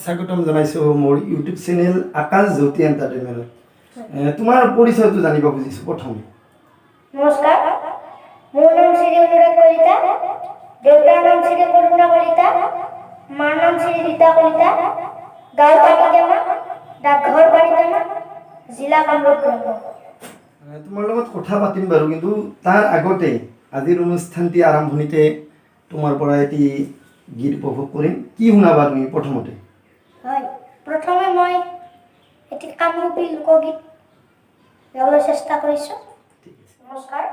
স্বাগতম জনাইছো মোৰ ইউটিউব চেনেল আকাশ জ্যোতি এণ্টাৰটেইনমেণ্টত। তোমাৰ পৰিচয়টো জানিব খুজিছো প্ৰথমে। নমস্কাৰ, মোৰ নাম শ্ৰী অনুৰাগ কলিতা, দেউতাৰ নাম শ্ৰী কল্পনা কলিতা, মাৰ নাম শ্ৰী ৰীতা কলিতা, গাঁও পানীটেমা, ডাকঘৰ পানীটেমা, জিলা কামৰূপ ব্ৰহ্ম। তোমাৰ লগত কথা পাতিম বাৰু, কিন্তু তাৰ আগতে আজিৰ অনুষ্ঠানটি আৰম্ভণিতে তোমাৰ পৰা এটি গীত উপভোগ কৰিম। কি শুনাবা তুমি প্ৰথমতে? হয়, প্ৰথমে মই এটি কামৰূপী লোকগীত গাবলৈ চেষ্টা কৰিছোঁ। নমস্কাৰ।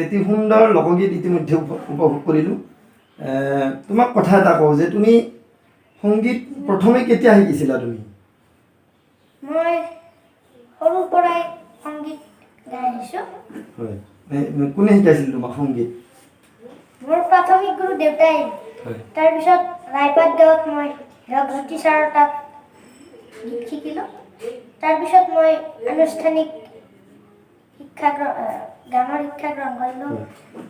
এটি সুন্দৰ লোকগীত ইতিমধ্যে উপভোগ কৰিলোঁ। তোমাক কথা এটা কওঁ যে তুমি সংগীত প্ৰথমে কেতিয়া শিকিছিলা তুমি? মই সৰুৰ পৰাই সংগীত গাই আহিছোঁ। হয়, কোনে শিকাইছিল তোমাক সংগীত? মোৰ প্ৰাথমিক গুৰু দেউতাই। হয়, তাৰপিছত ৰাইপাত গাঁৱত মই হীৰকজ্যোতি ছাৰৰ তাত গীত শিকিলোঁ। তাৰপিছত মই আনুষ্ঠানিক গানৰ শিক্ষা গ্ৰহণ কৰিলোঁ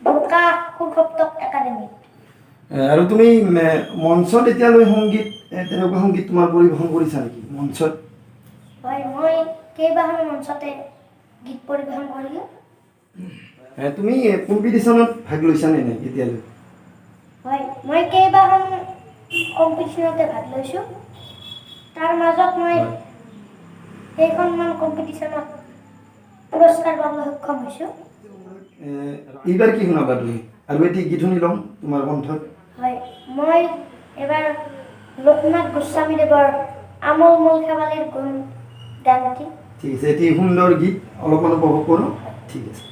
দুৰ্গা সুৰসপ্তক একাডেমীত। আৰু তুমি মঞ্চত এতিয়ালৈ সংগীত তেনেকুৱা সংগীত তোমাৰ পৰিৱেশন কৰিছা নেকি মঞ্চত? হয়, মই কেইবাখনো মঞ্চতে গীত পৰিৱেশন কৰিলোঁ। তুমি কম্পিটিশ্যনত ভাগ লৈছানে নাই এতিয়ালৈ? হয়, মই কেইবাখন কম্পিটিশ্যনতে ভাগ লৈছোঁ। তাৰ মাজত মই কেইখনমান কম্পিটিশ্যনত পুৰস্কাৰ পাবলৈ সক্ষম হৈছোঁ। এইবাৰ কি শুনাবা তুমি? আৰু এটি গীত শুনি ল'ম তোমাৰ কণ্ঠত। হয়, মই এবাৰ লোকনাথ গোস্বামীদেৱৰ আমোল মোল শেৱালিৰ গুণ গান গাম। ঠিক আছে, এটি সুন্দৰ গীত অলপমান উপভোগ কৰোঁ। ঠিক আছে।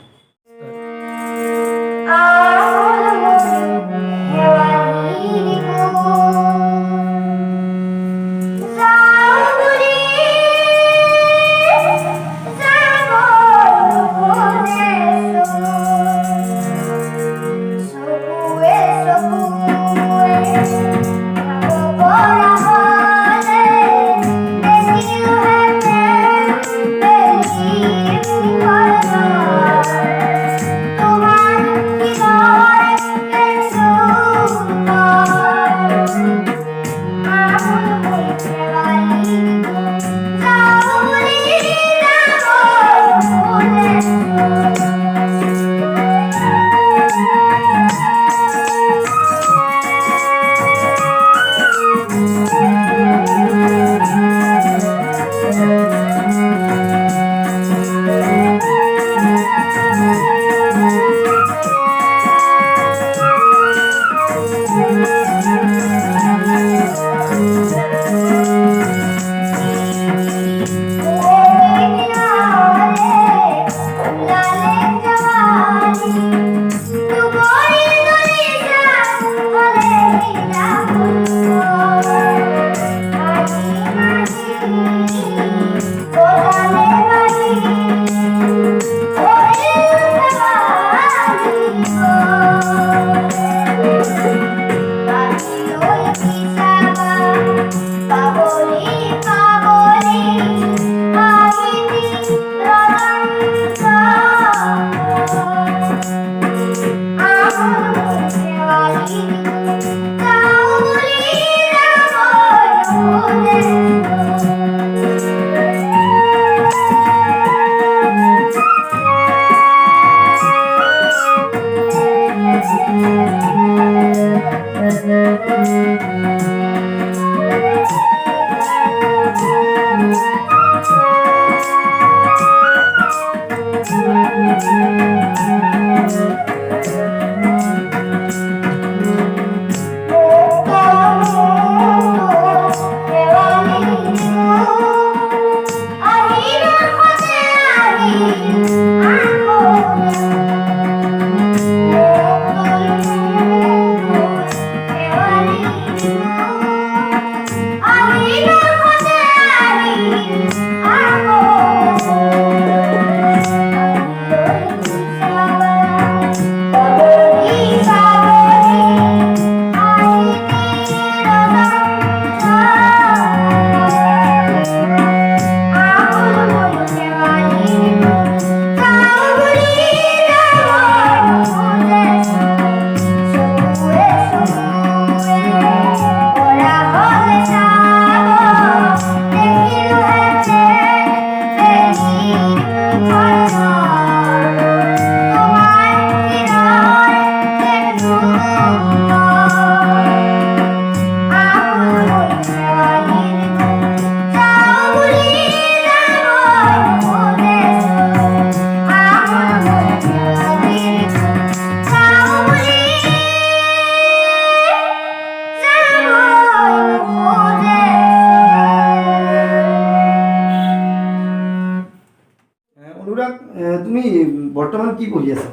বৰ্তমান কি পঢ়ি আছা?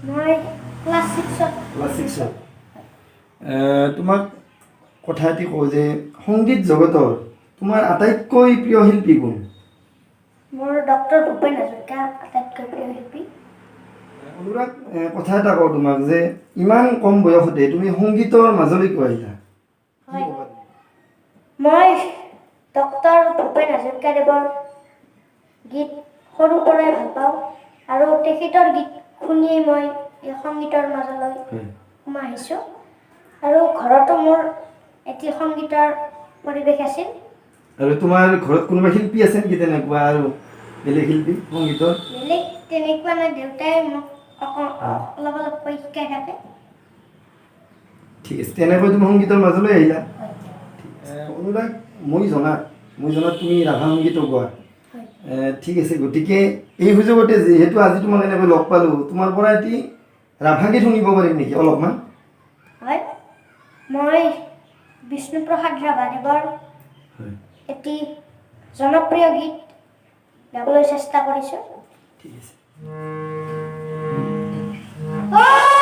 মই ক্লাছ 6ত। ক্লাছ 6ত। তোমাক কথা এটি কওঁ যে সংগীত জগতৰ তোমাৰ আটাইতকৈ প্ৰিয় শিল্পী কোন? মোৰ ডক্টৰ ভূপেন হাজৰিকা আটাইতকৈ প্ৰিয় শিল্পী। অনুৰাগ, কথা এটা কওঁ তোমাক যে ইমান কম বয়সতে তুমি সংগীতৰ মাজলৈকে আহিলা। হয়, মই ডক্টৰ ভূপেন হাজৰিকাদেৱৰ গীত সৰুৰ পৰাই ভাল পাওঁ আৰু তেখেতৰ গীত শুনিয়েই মই এই সংগীতৰ মাজলৈ সোমাই আহিছোঁ। আৰু ঘৰতো মোৰ এটি সংগীতৰ পৰিৱেশ আছিল। আৰু তোমাৰ ঘৰত কোনোবা শিল্পী আছে নেকি তেনেকুৱা আৰু বেলেগ শিল্পী সংগীতৰ? বেলেগ তেনেকুৱা নাই, দেউতাই মোক অলপ অলপকৈ শিকাই থাকে। ঠিক আছে, তেনেকৈ তুমি সংগীতৰ মাজলৈ আহিলা। অনুৰাগ, মই জনাত তুমি ৰাভা সংগীতো গোৱা। ঠিক আছে, গতিকে এই সুযোগতে যিহেতু আজি তোমাক এনেকৈ লগ পালোঁ, তোমাৰ পৰা এটি ৰাভা গীত শুনিব পাৰিম নেকি অলপমান? হয়, মই বিষ্ণুপ্ৰসাদ ৰাভাদেৱৰ এটি জনপ্ৰিয় গীত গাবলৈ চেষ্টা কৰিছোঁ। ঠিক আছে। Oh,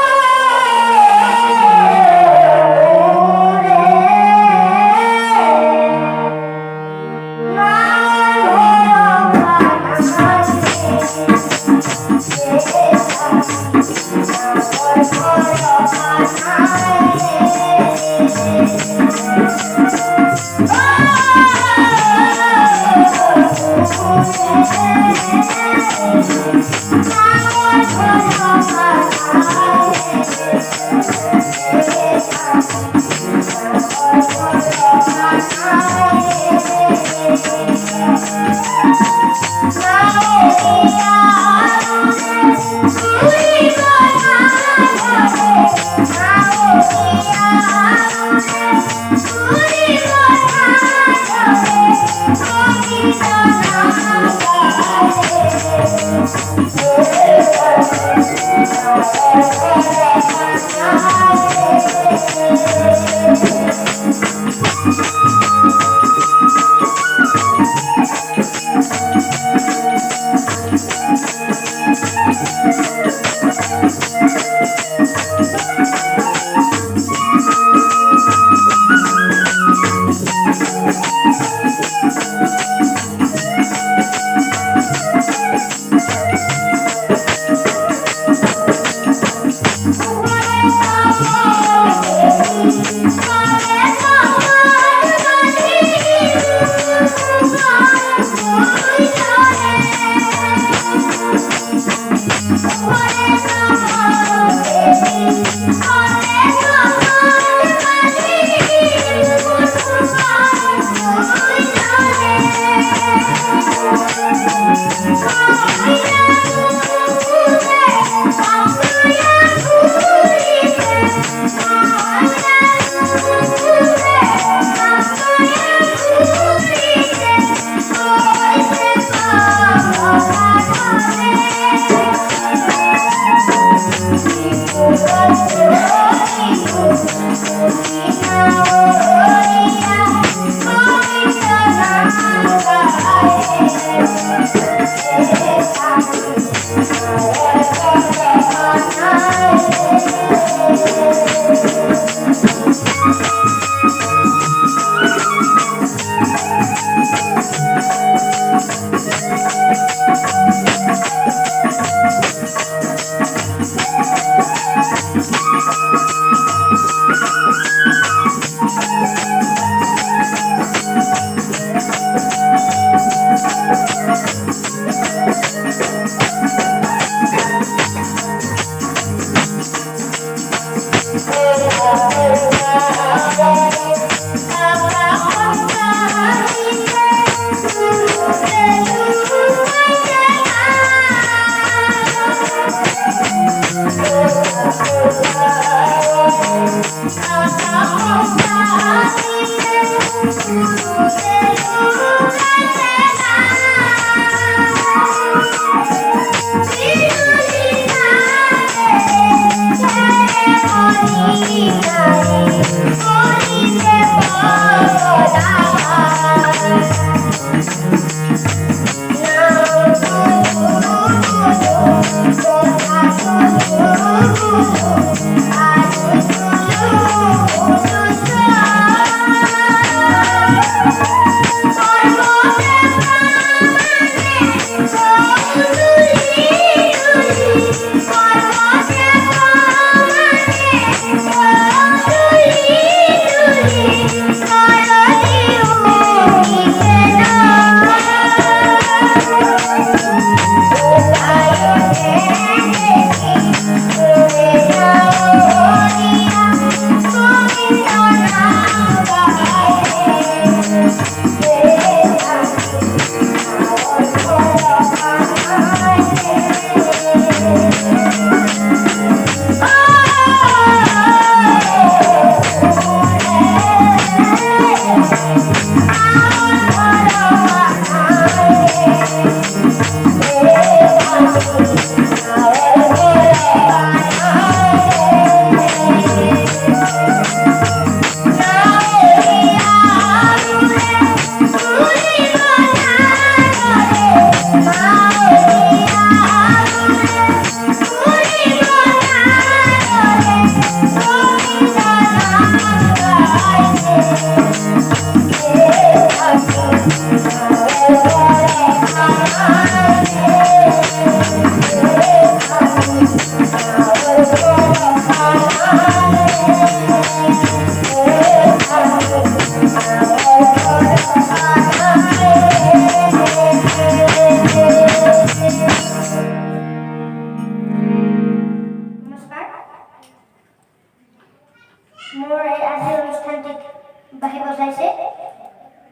বজাইছে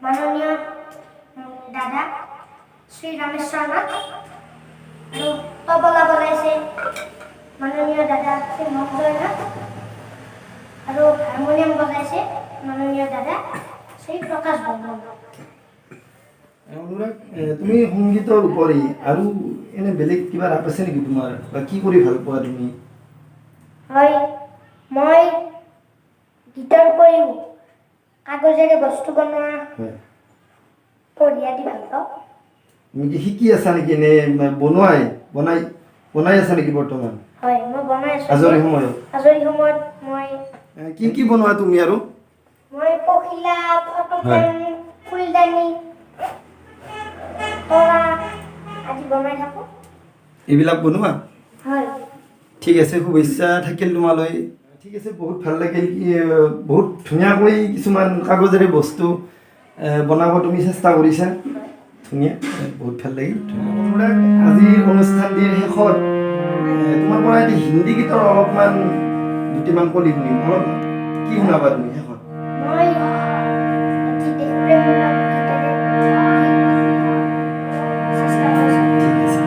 মাননীয় দাদা শ্ৰী ৰামেশ্বৰ নাথ আৰু তবলা বজাইছে মাননীয় দাদা শ্ৰী মঞ্জয় নাথ আৰু হাৰমনিয়াম বজাইছে মাননীয় দাদা শ্ৰী প্ৰকাশ বৰ্মন। অনুৰাগ, তুমি সংগীতৰ উপৰি আৰু এনে বেলেগ কিবা ৰাপ আছে নেকি তোমাৰ, বা কি কৰি ভাল পোৱা তুমি? হয়, মই গীতৰ উপৰিও কাগজেৰে বস্তু বনোৱা হয়, পঢ়ি আদি ভাল পাওঁ। তুমি কি শিকি আছা নেকি, নে বনাই আছা নেকি বৰ্তমান? হয়, মই বনাই আছোঁ। আজৰি সময়ত মই কি বনোৱা তুমি আৰু? পখিলা, ফটো ফ্ৰেম, ফুলদানি, তৰা আদি বনাই থাকোঁ। এইবিলাক বনোৱা? হয়। ঠিক আছে, শুভেচ্ছা থাকিল তোমালৈ। ঠিক আছে, বহুত ভাল লাগিল। বহুত ধুনীয়াকৈ কিছুমান কাগজেৰে বস্তু বনাব তুমি চেষ্টা কৰিছা। ধুনীয়া, বহুত ভাল লাগিল। অনুৰাগ, আজিৰ অনুষ্ঠানটিৰ শেষত তোমাৰ পৰা এটি হিন্দী গীতৰ অলপমান দুটিমান কলি শুনিম। অলপ কি শুনাবা তুমি শেষত? মই এটি দেশপ্ৰেমমূলক গীতেৰে চেষ্টা কৰিছোঁ। ঠিক আছে।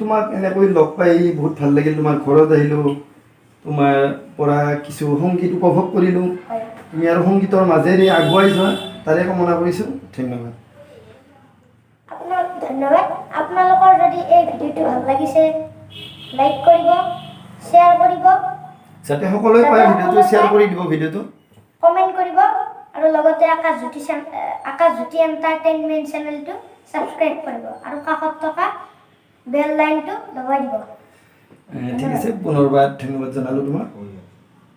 তোমাক এনেকৈ লগ পাই বহুত ভাল লাগিল। তোমাৰ ঘৰত আহিলোঁ, তোমাৰ পৰা কিছু সংগীত উপভোগ কৰিলোঁ। তুমি আৰু সংগীতৰ মাজেৰে আগুৱাই যোৱা, তাৰে কামনা কৰিছোঁ। ধন্যবাদ। ধন্যবাদ। আপোনালোকৰ যদি এই ভিডিঅ'টো ভাল লাগিছে, লাইক কৰিব, শ্বেয়াৰ কৰিব, যাতে সকলোৱে পায় ভিডিঅ'টো শ্বেয়াৰ কৰি দিব, ভিডিঅ'টো কমেণ্ট কৰিব, আৰু লগতে আকাশজ্যোতি এণ্টাৰটেইনমেণ্ট চেনেলটো ছাবস্ক্ৰাইব কৰিব, আৰু কাষত থকা বেল লাইনটো দবাই দিব। ঠিক আছে, পুনৰবাৰ ধন্যবাদ জনালোঁ তোমাক।